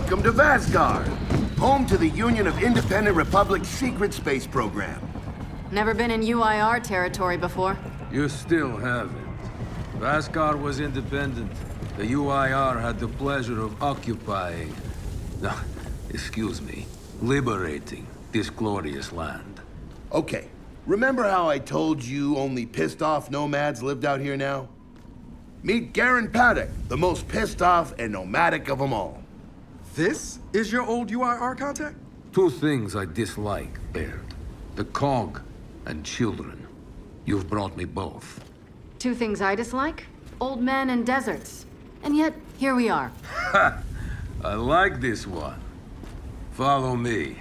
Welcome to Vascar, home to the Union of Independent Republic's secret space program. Never been in UIR territory before. You still haven't. Vascar was independent. The UIR had the pleasure of occupying... No, excuse me. Liberating this glorious land. Okay, remember how I told you only pissed-off nomads lived out here now? Meet Paduk, the most pissed-off and nomadic of them all. This is your old UIR contact? Two things I dislike, Baird. The cog and children. You've brought me both. Two things I dislike? Old men and deserts. And yet, here we are. Ha! I like this one. Follow me.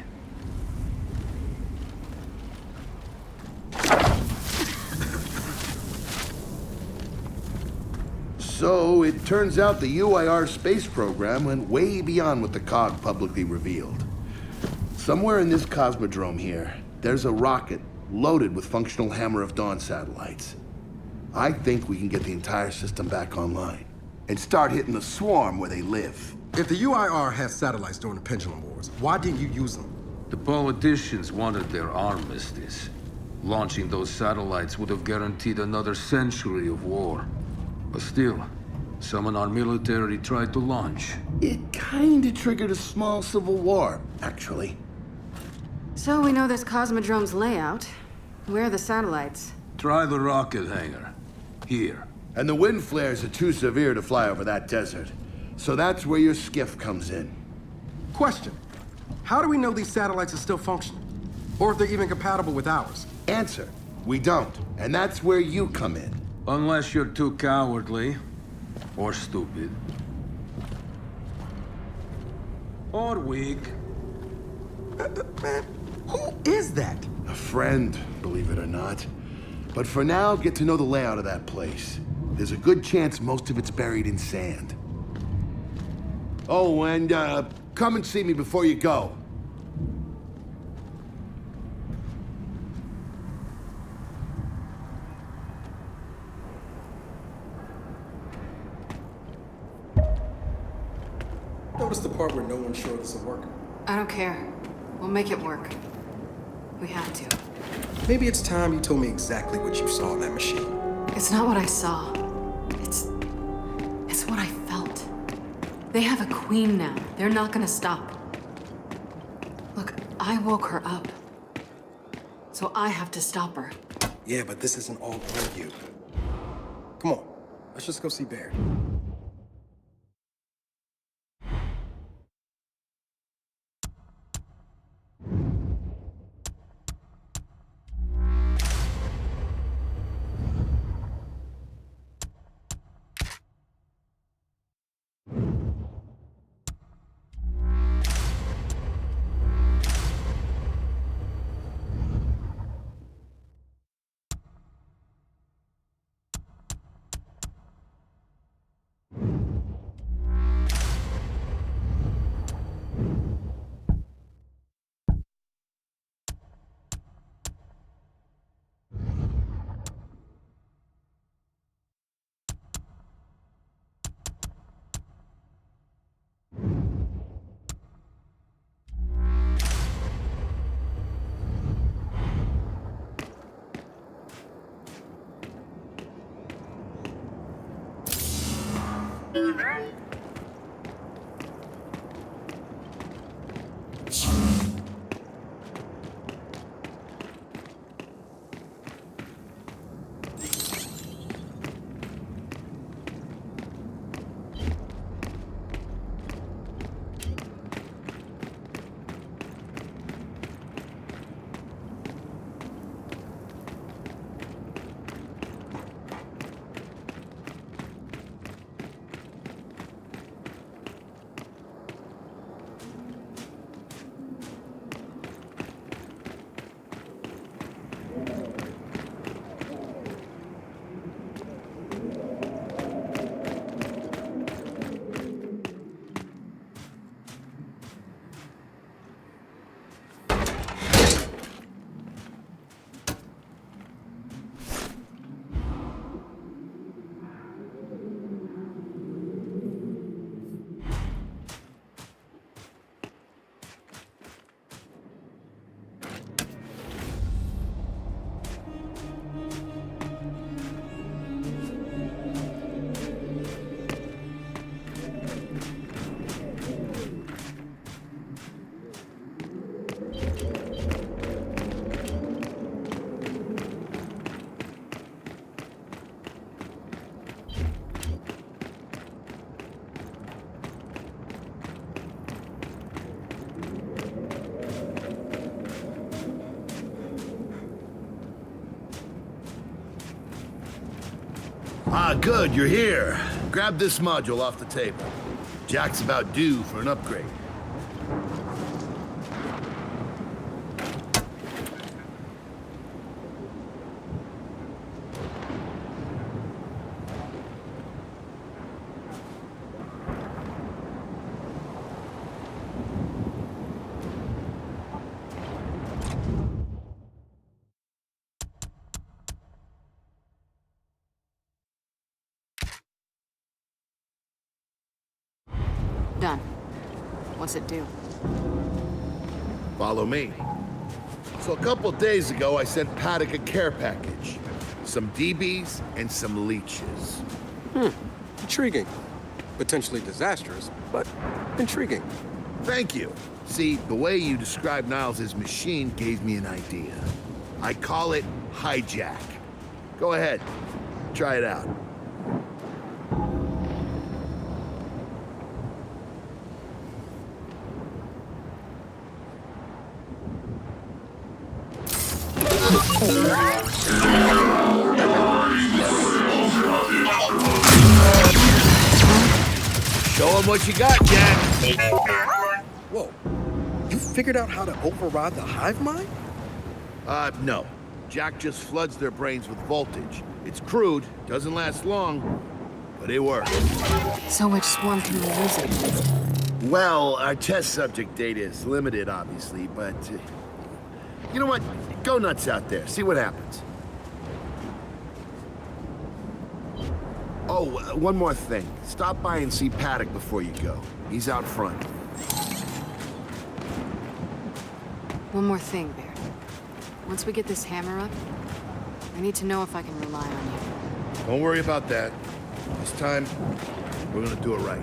So, it turns out the UIR space program went way beyond what the COG publicly revealed. Somewhere in this cosmodrome here, there's a rocket loaded with functional Hammer of Dawn satellites. I think we can get the entire system back online and start hitting the swarm where they live. If the UIR had satellites during the Pendulum Wars, why didn't you use them? The politicians wanted their armistice. Launching those satellites would have guaranteed another century of war. But still, some in our military tried to launch. It kinda triggered a small civil war, actually. So we know this Cosmodrome's layout. Where are the satellites? Try the rocket hangar. Here. And the wind flares are too severe to fly over that desert. So that's where your skiff comes in. Question. How do we know these satellites are still functional? Or if they're even compatible with ours? Answer, we don't. And that's where you come in. Unless you're too cowardly. Or stupid. Or weak. Man, who is that? A friend, believe it or not. But for now, get to know the layout of that place. There's a good chance most of it's buried in sand. Oh, and come and see me before you go. Notice the part where no one's sure this will work. I don't care. We'll make it work. We have to. Maybe it's time you told me exactly what you saw in that machine. It's not what I saw. It's what I felt. They have a queen now. They're not gonna stop. Look, I woke her up. So I have to stop her. Yeah, but this isn't all on you. Come on, let's just go see Baird. Ah, good, you're here. Grab this module off the table. Jack's about due for an upgrade. Done. What's it do? Follow me. So a couple days ago, I sent Paduk a care package. Some DBs and some leeches. Intriguing. Potentially disastrous, but intriguing. Thank you. See, the way you described Niles' machine gave me an idea. I call it Hijack. Go ahead. Try it out. Show 'em what you got, Jack. Whoa. You figured out how to override the hive mind? No. Jack just floods their brains with voltage. It's crude, doesn't last long, but it works. So which swarm can we use it against? Well, our test subject data is limited, obviously, but... you know what? Go nuts out there. See what happens. Oh, one more thing. Stop by and see Paduk before you go. He's out front. One more thing, Baird. Once we get this hammer up, I need to know if I can rely on you. Don't worry about that. This time, we're gonna do it right.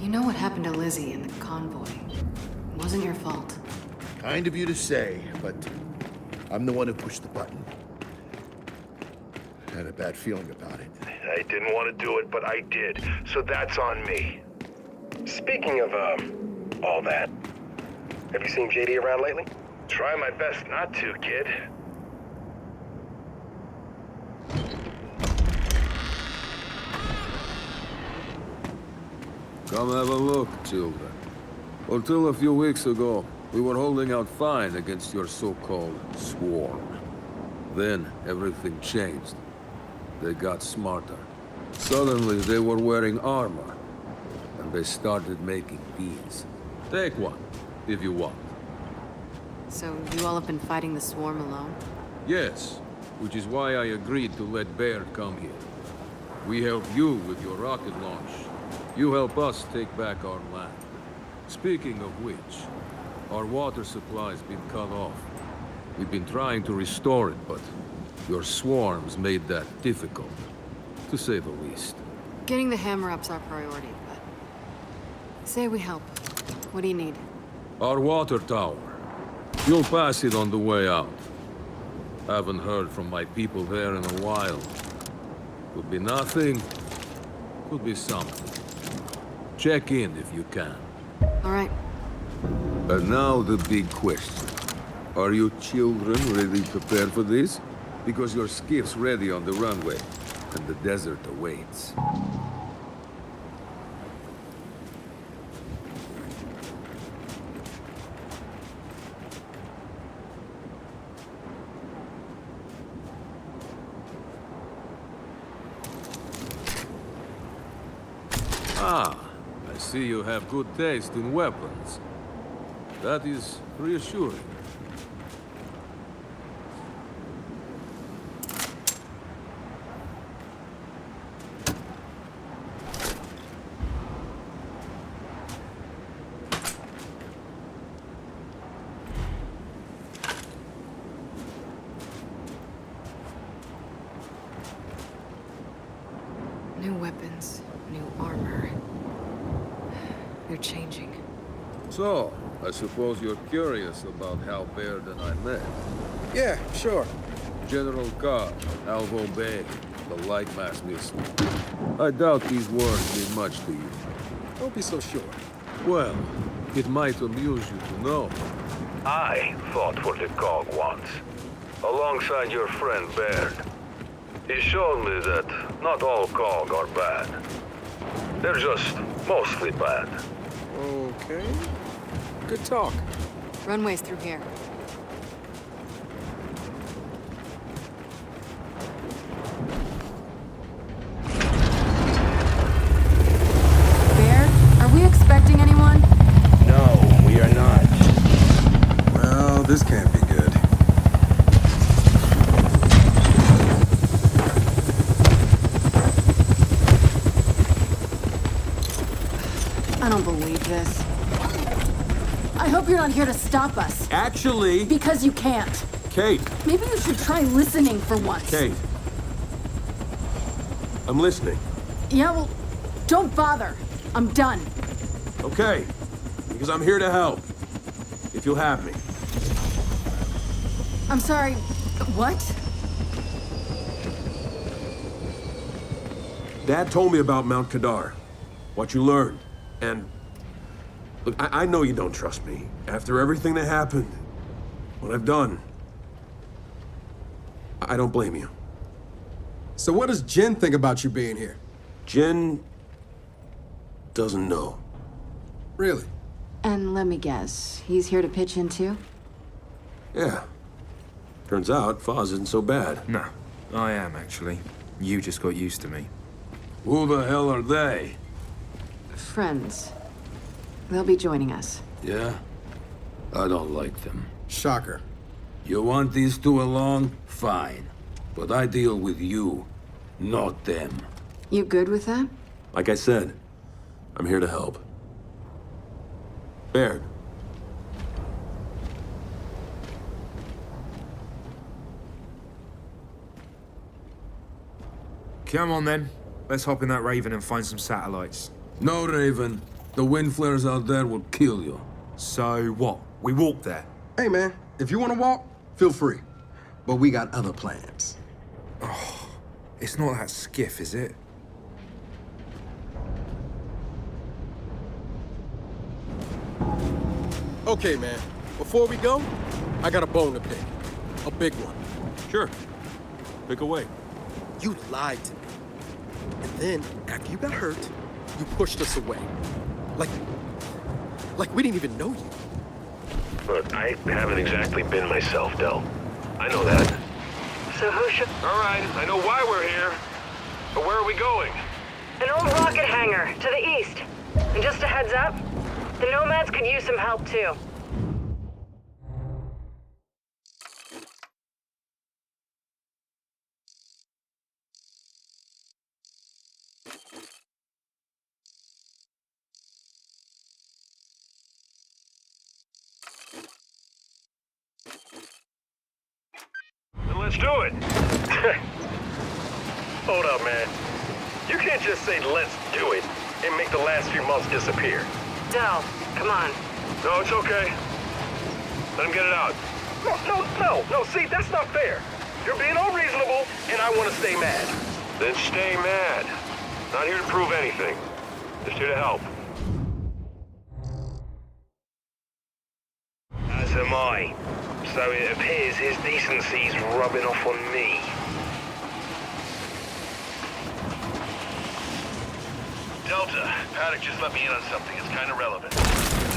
You know what happened to Lizzie in the convoy. It wasn't your fault. Kind of you to say, but I'm the one who pushed the button. Had a bad feeling about it. I didn't want to do it, but I did, so that's on me. Speaking of, all that, have you seen JD around lately? Try my best not to, kid. Come have a look, children. Until a few weeks ago, we were holding out fine against your so-called swarm. Then, everything changed. They got smarter. Suddenly, they were wearing armor. And they started making these. Take one, if you want. So you all have been fighting the swarm alone? Yes, which is why I agreed to let Baird come here. We help you with your rocket launch. You help us take back our land. Speaking of which, our water supply's been cut off. We've been trying to restore it, but your swarms made that difficult, to say the least. Getting the hammer up's our priority, but... Say we help. What do you need? Our water tower. You'll pass it on the way out. Haven't heard from my people there in a while. Could be nothing, could be something. Check in if you can. All right. And now the big question. Are you children really prepared for this? Because your skiff's ready on the runway, and the desert awaits. Ah, I see you have good taste in weapons. That is reassuring. New weapons, new armor. They're changing. So, I suppose you're curious about how Baird and I met. Yeah, sure. General Carr, Alvo Bay, the Lightmass missile. I doubt these words mean much to you. Don't be so sure. Well, it might amuse you to know. I fought for the COG once, alongside your friend Baird. He showed me that not all COG are bad. They're just mostly bad. Okay. Good talk. Runway's through here. Baird, are we expecting anyone? No, we are not. Well, this can't be good. I don't believe this. I hope you're not here to stop us. Actually, Because you can't. Kate, Maybe you should try listening for once. Kate. I'm listening. Yeah, well, don't bother. I'm done. Okay. Because I'm here to help. If you'll have me. I'm sorry. What? Dad told me about Mount Kadar. What you learned. And look, I know you don't trust me. After everything that happened, what I've done, I don't blame you. So what does Jen think about you being here? Jen doesn't know. Really? And let me guess, he's here to pitch in too? Yeah. Turns out Foz isn't so bad. No, I am actually. You just got used to me. Who the hell are they? Friends. They'll be joining us. Yeah? I don't like them. Shocker. You want these two along? Fine. But I deal with you, not them. You good with that? Like I said, I'm here to help. Baird. Come on then. Let's hop in that Raven and find some satellites. No, Raven. The wind flares out there will kill you. So what? We walk there. Hey, man, if you want to walk, feel free. But we got other plans. It's not that skiff, is it? Okay, man, before we go, I got a bone to pick. A big one. Sure. Pick away. You lied to me. And then, after you got hurt, you pushed us away. Like we didn't even know you. Look, I haven't exactly been myself, Del. I know that. So who should... All right, I know why we're here. But where are we going? An old rocket hangar, to the east. And just a heads up, the nomads could use some help too. Then let's do it. Hold up, man. You can't just say let's do it and make the last few months disappear. Del, come on. No, it's okay. Let him get it out. No, see, that's not fair. You're being unreasonable, and I want to stay mad. Then stay mad. Not here to prove anything. Just here to help. As am I. So it appears his decency's rubbing off on me. Delta, Paduk just let me in on something. It's kind of relevant.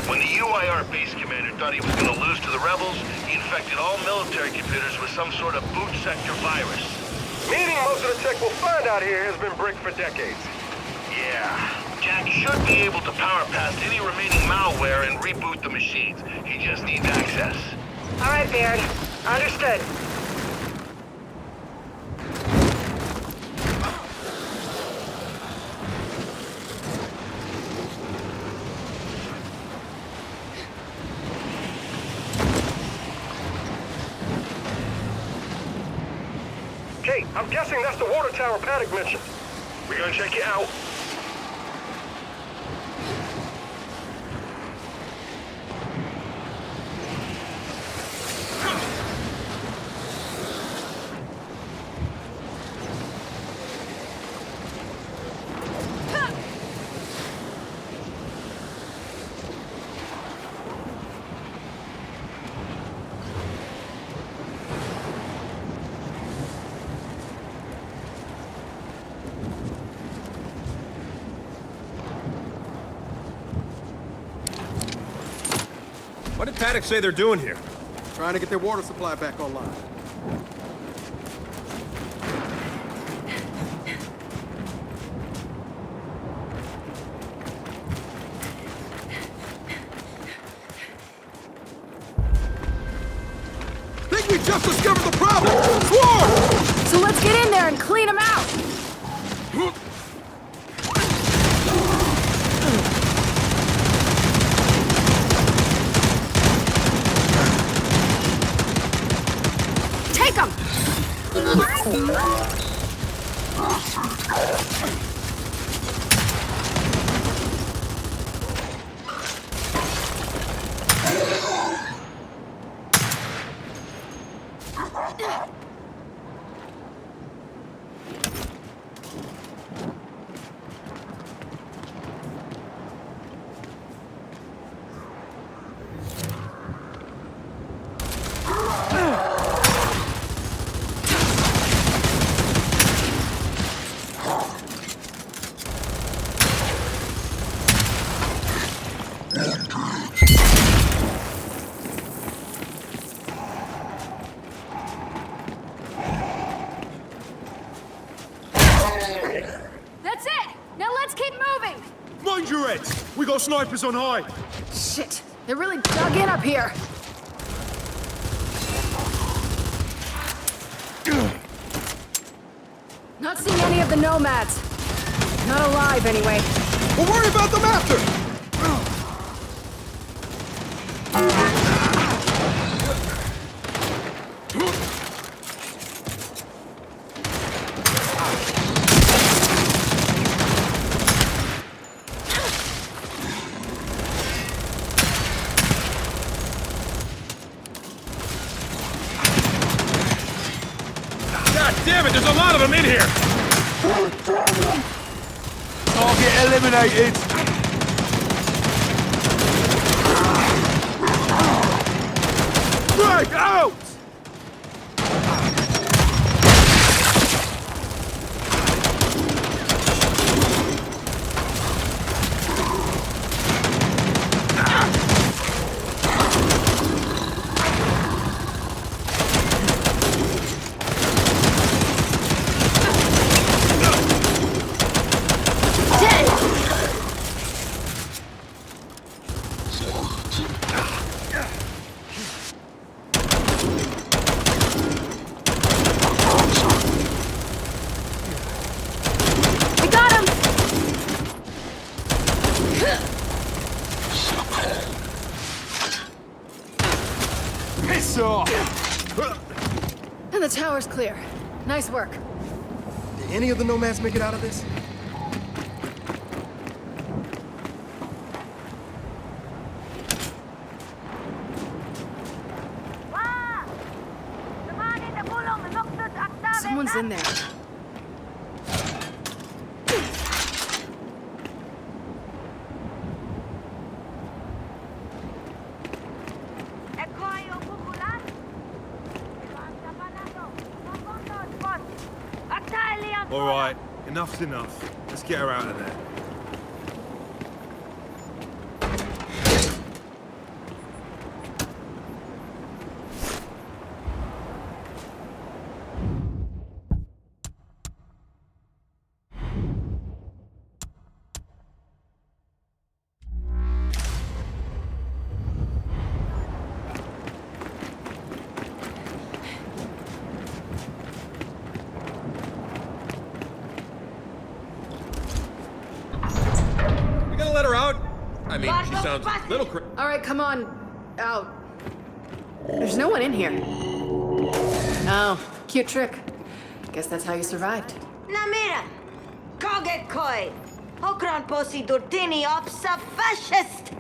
When the UIR base commander thought he was going to lose to the rebels, he infected all military computers with some sort of boot sector virus. Meaning most of the tech we'll find out here has been bricked for decades. Yeah. Jack should be able to power past any remaining malware and reboot the machines. He just needs access. All right, Baird. Understood. Kate, I'm guessing that's the water tower Paduk mentioned. We're gonna check it out. What did Paduk say they're doing here? Trying to get their water supply back online. Think we just discovered the problem! Swarm! So let's get in there and clean them out! Take them! That's it! Now let's keep moving! Mind your heads! We got snipers on high! Shit, they're really dug in up here. Not seeing any of the nomads. Not alive, anyway. We'll worry about them after! God damn it, there's a lot of them in here! Target eliminated! Break out! We got him! Piss off! And the tower's clear. Nice work. Did any of the nomads make it out of this? Someone's in there. Alright, enough's enough. Let's get her out of there. Let her out? I mean, she sounds a little All right, come on. Out. There's no one in here. Oh, cute trick. Guess that's how you survived. Na mira! Koget koi! Okran posi durtini opsa fascist!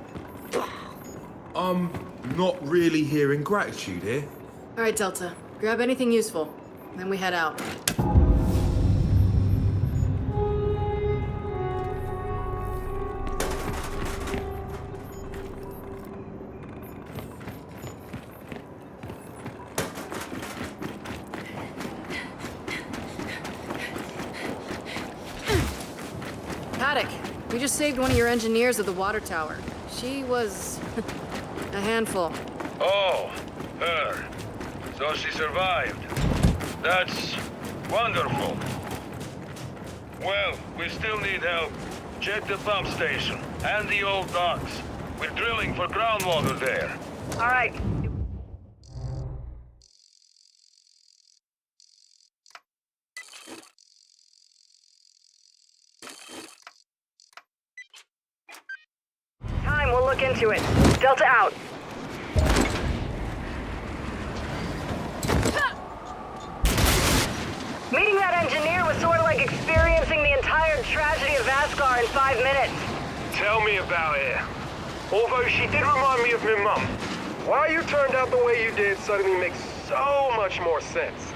Not really hearing gratitude here. All right, Delta. Grab anything useful. Then we head out. Paduk, we just saved one of your engineers of the water tower. She was A handful. Oh, her. So she survived. That's wonderful. Well, we still need help. Check the pump station and the old docks. We're drilling for groundwater there. All right. Time, we'll look into it. Delta out. Meeting that engineer was sort of like experiencing the entire tragedy of Vascar in 5 minutes. Tell me about it. Although she did remind me of my mum. Why you turned out the way you did suddenly makes so much more sense.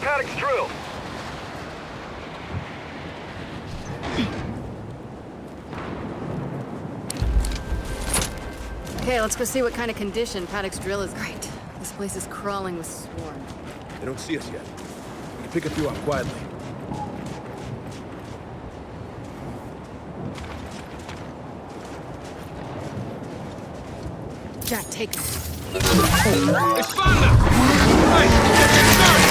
Paddock's drill. Okay, let's go see what kind of condition Paddock's drill is. Great. This place is crawling with swarm. They don't see us yet. We can pick a few up quietly. Jack, take them. They spotted us! Hey, get started!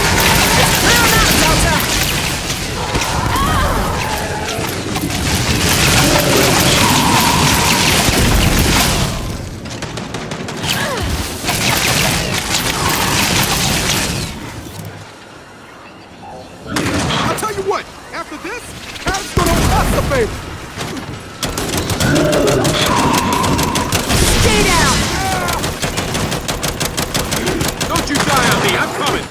I'll tell you what, after this, Paddock's gonna owe us a favor. Stay down! Don't you die on me, I'm coming!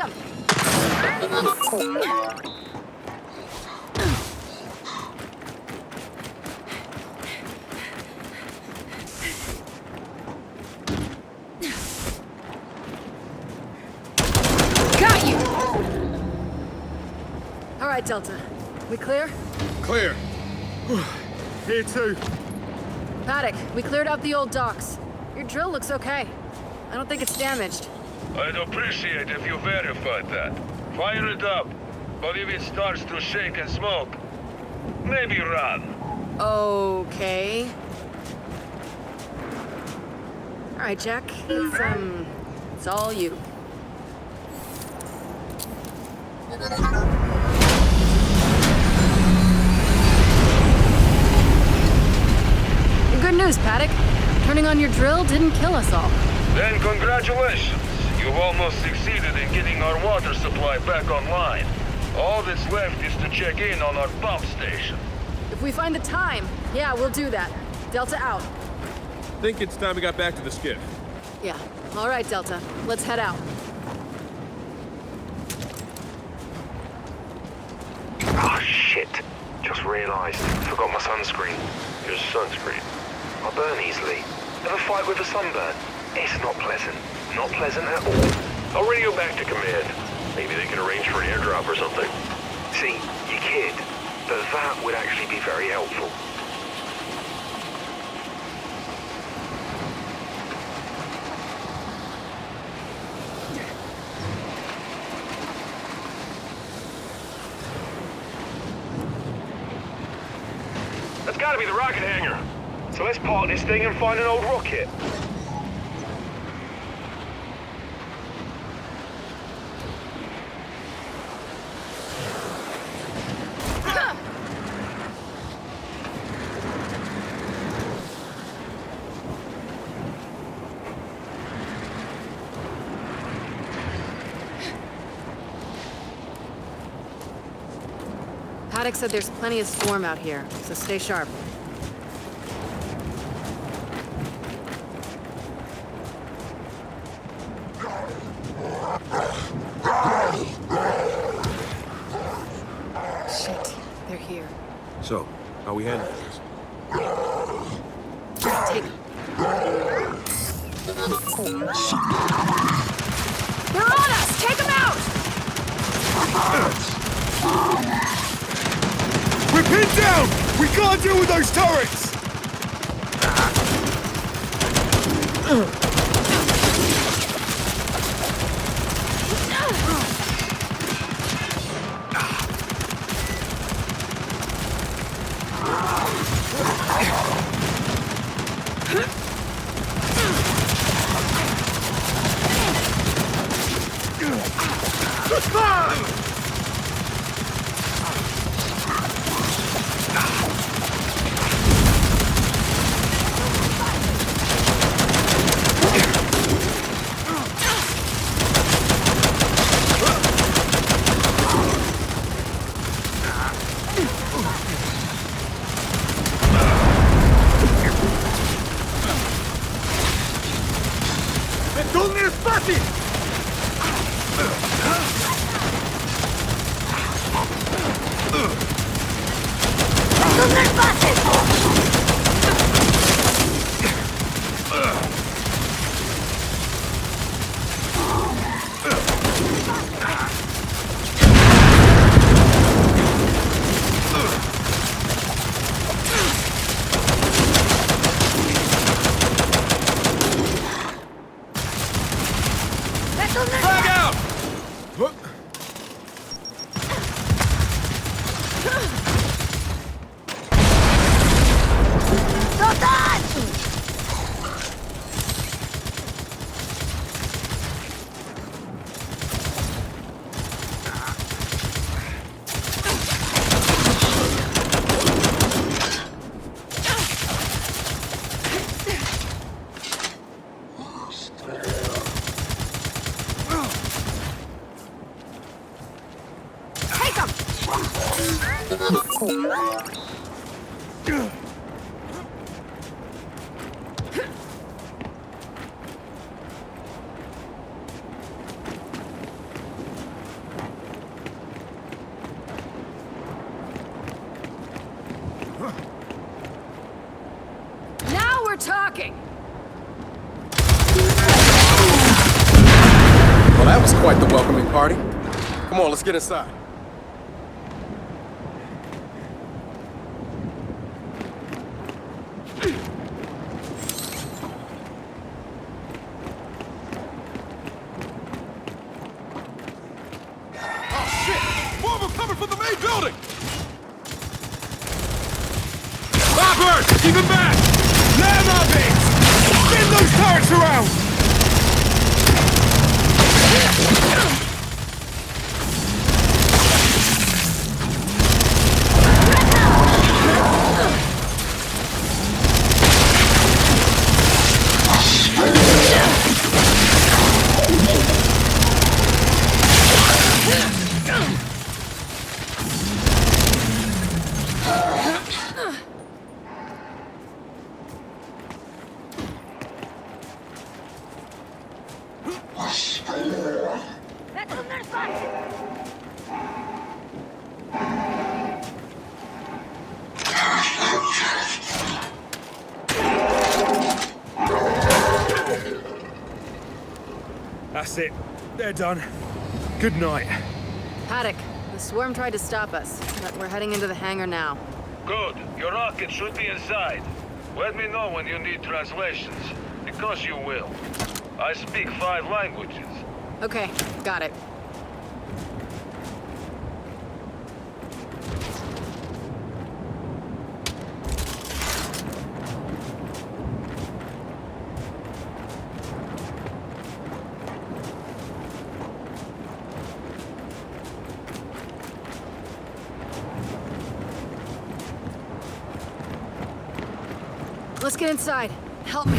Fire in the hole! Got you! All right, Delta. We clear? Clear. Here too. Paddock, we cleared out the old docks. Your drill looks okay. I don't think it's damaged. I'd appreciate if you verified that. Fire it up. But if it starts to shake and smoke, maybe run. Okay. All right, Jack. It's all you. Good news, Paddock. Turning on your drill didn't kill us all. Then congratulations. You've almost succeeded in getting our water supply back online. All that's left is to check in on our pump station. If If we find the time, yeah, we'll do that. Delta out. Think it's time we got back to the skiff. Yeah. All right, Delta. Let's head out. Ah, shit. Just realized. Forgot my sunscreen. Your sunscreen. I burn easily. Ever fight with a sunburn? It's not pleasant. Not pleasant at all. I'll radio back to command. Maybe they can arrange for an airdrop or something. See, you kid. But that would actually be very helpful. That's gotta be the rocket hangar. So let's park this thing and find an old rocket. Paduk said there's plenty of swarm out here, so stay sharp. Shit, they're here. So, how we handling this? Take them. They're on us! Take them out! We're pinned down! We can't deal with those turrets! Don't need spotted! Flag out! Now we're talking! Well, that was quite the welcoming party. Come on, let's get inside. Baird, keep it back! Land on base! Spin those turrets around! That's it. They're done. Good night. Paduk, the swarm tried to stop us, but we're heading into the hangar now. Good. Your rocket should be inside. Let me know when you need translations, because you will. I speak 5 languages. Okay, got it. Let's get inside. Help me.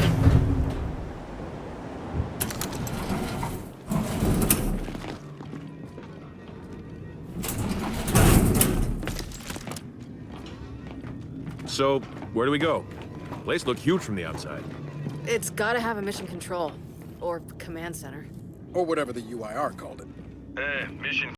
So, where do we go? The place looked huge from the outside. It's gotta have a mission control. Or command center. Or whatever the UIR called it. Mission